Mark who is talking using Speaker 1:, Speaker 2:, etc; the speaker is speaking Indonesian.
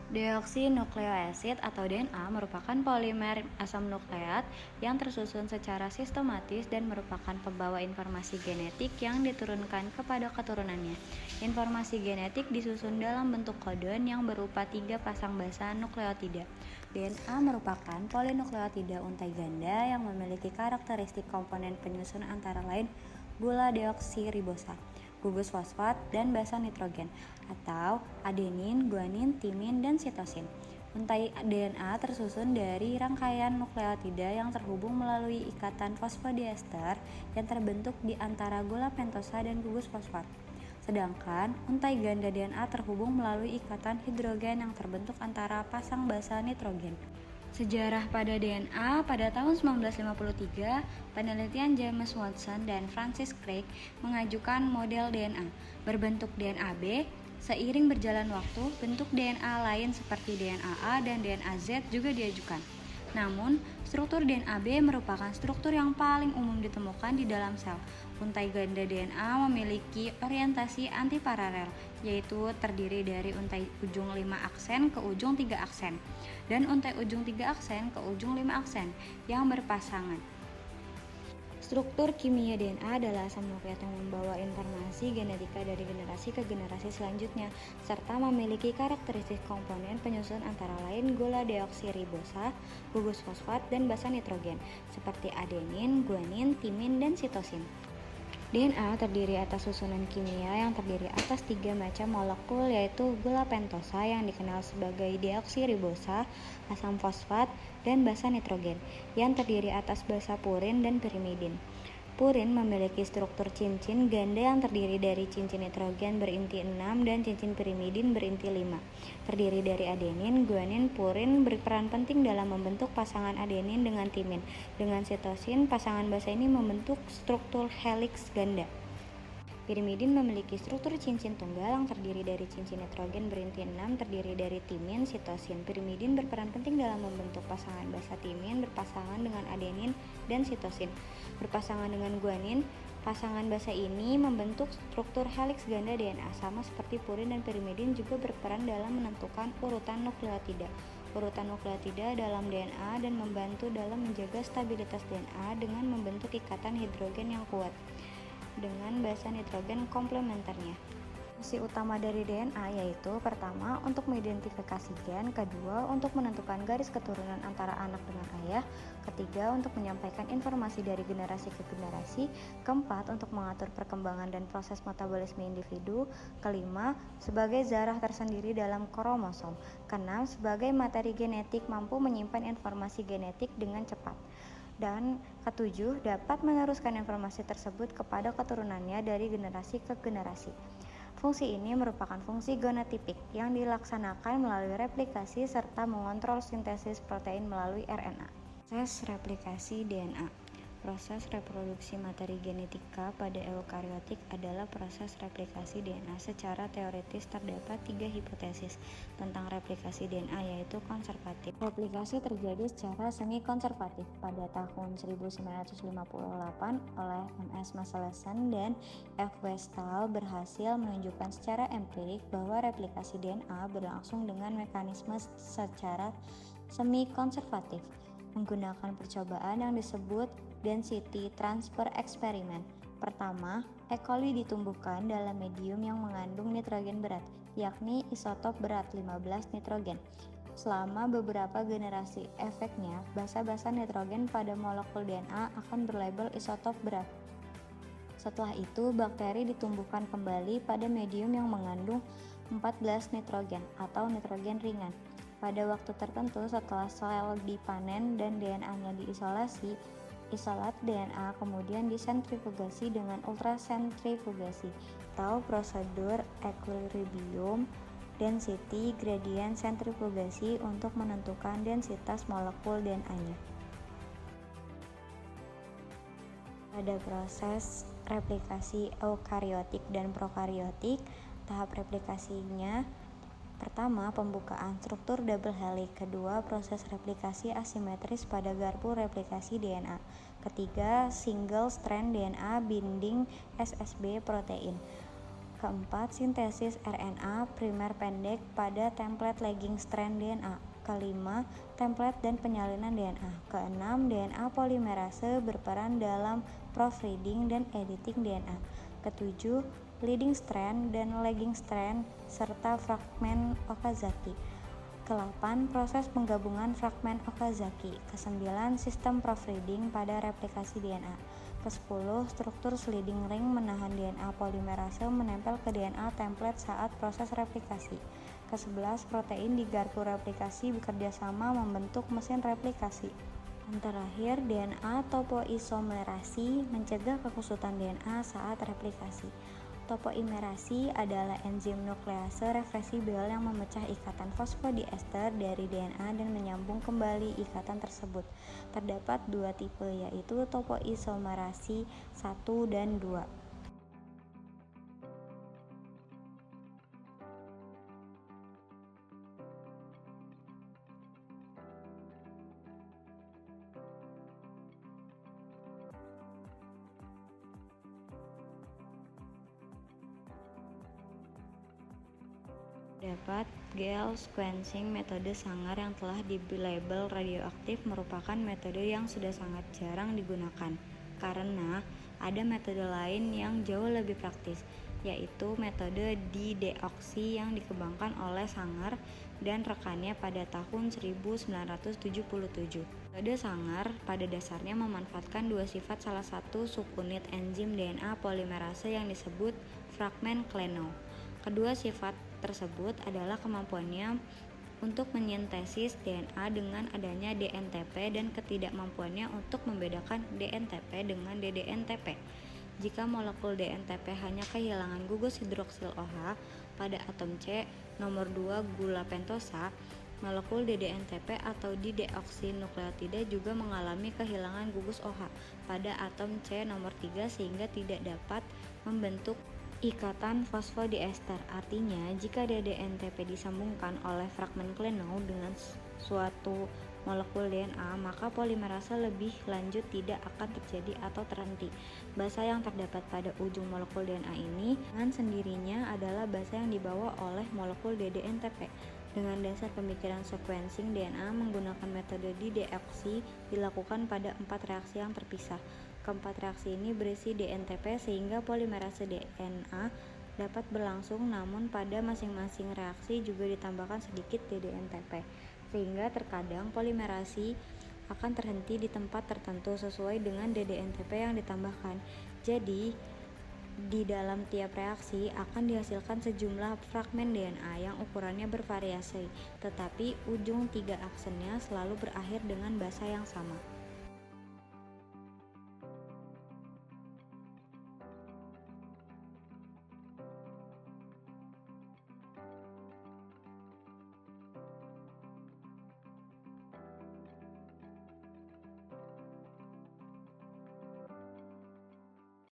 Speaker 1: Deoksinukleoasid atau DNA merupakan polimer asam nukleat yang tersusun secara sistematis dan merupakan pembawa informasi genetik yang diturunkan kepada keturunannya. Informasi genetik disusun dalam bentuk kodon yang berupa tiga pasang basa nukleotida. DNA merupakan polinukleotida untai ganda yang memiliki karakteristik komponen penyusun antara lain gula deoksiribosa, gugus fosfat, dan basa nitrogen, atau adenin, guanin, timin, dan sitosin. Untai DNA tersusun dari rangkaian nukleotida yang terhubung melalui ikatan fosfodiester yang terbentuk di antara gula pentosa dan gugus fosfat. Sedangkan untai ganda DNA terhubung melalui ikatan hidrogen yang terbentuk antara pasang basa nitrogen. Sejarah pada DNA pada tahun 1953, penelitian James Watson dan Francis Crick mengajukan model DNA berbentuk DNA B. Seiring berjalan waktu, bentuk DNA lain seperti DNA A dan DNA Z juga diajukan. Namun, struktur DNA B merupakan struktur yang paling umum ditemukan di dalam sel. Untai ganda DNA memiliki orientasi antiparalel, yaitu terdiri dari untai ujung 5 aksen ke ujung 3 aksen, dan untai ujung 3 aksen ke ujung 5 aksen yang berpasangan. Struktur kimia DNA adalah asam nukleat yang membawa informasi genetika dari generasi ke generasi selanjutnya, serta memiliki karakteristik komponen penyusun antara lain gula deoksiribosa, gugus fosfat, dan basa nitrogen, seperti adenin, guanin, timin, dan sitosin. DNA terdiri atas susunan kimia yang terdiri atas 3 macam molekul, yaitu gula pentosa yang dikenal sebagai deoksiribosa, asam fosfat, dan basa nitrogen yang terdiri atas basa purin dan pirimidin. Purin memiliki struktur cincin ganda yang terdiri dari cincin nitrogen berinti 6 dan cincin pirimidin berinti 5. Terdiri dari adenin, guanin, purin berperan penting dalam membentuk pasangan adenin dengan timin. Dengan sitosin, pasangan basa ini membentuk struktur heliks ganda. Pirimidin memiliki struktur cincin tunggal yang terdiri dari cincin nitrogen berinti 6 terdiri dari timin, sitosin. Pirimidin berperan penting dalam membentuk pasangan basa timin berpasangan dengan adenin dan sitosin. Berpasangan dengan guanin, pasangan basa ini membentuk struktur heliks ganda DNA. Sama seperti purin dan pirimidin juga berperan dalam menentukan urutan nukleotida. Urutan nukleotida dalam DNA dan membantu dalam menjaga stabilitas DNA dengan membentuk ikatan hidrogen yang kuat dengan basa nitrogen komplementernya. Fungsi utama dari DNA yaitu pertama, untuk mengidentifikasi gen, kedua, untuk menentukan garis keturunan antara anak dengan ayah, ketiga, untuk menyampaikan informasi dari generasi ke generasi, keempat, untuk mengatur perkembangan dan proses metabolisme individu, kelima, sebagai zarah tersendiri dalam kromosom, keenam, sebagai materi genetik mampu menyimpan informasi genetik dengan cepat, dan ketujuh, dapat meneruskan informasi tersebut kepada keturunannya dari generasi ke generasi. Fungsi ini merupakan fungsi genotipik yang dilaksanakan melalui replikasi serta mengontrol sintesis protein melalui RNA. Proses replikasi DNA. Proses reproduksi materi genetika pada eukariotik adalah proses replikasi DNA. Secara teoritis terdapat 3 hipotesis tentang replikasi DNA, yaitu konservatif. Replikasi terjadi secara semi konservatif pada tahun 1958 oleh M.S. Maselesen dan F. Westphal berhasil menunjukkan secara empirik bahwa replikasi DNA berlangsung dengan mekanisme secara semi konservatif menggunakan percobaan yang disebut density transfer eksperimen. Pertama, E. coli ditumbuhkan dalam medium yang mengandung nitrogen berat, yakni isotop berat 15 nitrogen. Selama beberapa generasi, efeknya basa-basa nitrogen pada molekul DNA akan berlabel isotop berat. Setelah itu, bakteri ditumbuhkan kembali pada medium yang mengandung 14 nitrogen atau nitrogen ringan. Pada waktu tertentu setelah sel dipanen dan DNA-nya diisolasi, isolat DNA kemudian disentrifugasi dengan ultrasentrifugasi atau prosedur equilibrium density gradient sentrifugasi untuk menentukan densitas molekul DNA-nya. Pada proses replikasi eukariotik dan prokariotik, tahap replikasinya: pertama, pembukaan struktur double helix. Kedua, proses replikasi asimetris pada garpu replikasi DNA. Ketiga, single strand DNA binding SSB protein. Keempat, sintesis RNA primer pendek pada template lagging strand DNA. Kelima, template dan penyalinan DNA. Keenam, DNA polimerase berperan dalam proofreading dan editing DNA. Ketujuh, leading strand dan lagging strand serta fragmen Okazaki. Ke-8, proses penggabungan fragmen Okazaki. Ke-9, sistem proofreading pada replikasi DNA. Ke-10, struktur sliding ring menahan DNA polimerase menempel ke DNA template saat proses replikasi. Ke-11, protein di garpu replikasi bekerjasama membentuk mesin replikasi. Dan terakhir, DNA topoisomerasi mencegah kekusutan DNA saat replikasi. Topoimerasi adalah enzim nuklease reversibel yang memecah ikatan fosfodiester dari DNA dan menyambung kembali ikatan tersebut. Terdapat dua tipe, yaitu topoisomerasi 1 dan 2. Dapat gel sequencing, metode Sanger yang telah dilabel radioaktif merupakan metode yang sudah sangat jarang digunakan karena ada metode lain yang jauh lebih praktis, yaitu metode dideoksi yang dikembangkan oleh Sanger dan rekannya pada tahun 1977. Metode Sanger pada dasarnya memanfaatkan dua sifat salah satu subunit enzim DNA polimerase yang disebut fragmen Klenow. Kedua sifat tersebut adalah kemampuannya untuk menyintesis DNA dengan adanya DNTP dan ketidakmampuannya untuk membedakan DNTP dengan DDNTP. Jika molekul DNTP hanya kehilangan gugus hidroksil OH pada atom C nomor 2 gula pentosa, molekul DDNTP atau dideoksinukleotida juga mengalami kehilangan gugus OH pada atom C nomor 3 sehingga tidak dapat membentuk ikatan fosfodiester. Artinya, jika DDNTP disambungkan oleh fragmen Klenow dengan suatu molekul DNA, maka polimerase lebih lanjut tidak akan terjadi atau terhenti. Basa yang terdapat pada ujung molekul DNA ini dengan sendirinya adalah basa yang dibawa oleh molekul DDNTP. Dengan dasar pemikiran sequencing DNA menggunakan metode dideoksi dilakukan pada 4 reaksi yang terpisah. Keempat reaksi ini berisi DNTP sehingga polimerase DNA dapat berlangsung, namun pada masing-masing reaksi juga ditambahkan sedikit DDNTP sehingga terkadang polimerasi akan terhenti di tempat tertentu sesuai dengan DDNTP yang ditambahkan. Jadi di dalam tiap reaksi akan dihasilkan sejumlah fragmen DNA yang ukurannya bervariasi, tetapi ujung 3 aksennya selalu berakhir dengan basa yang sama.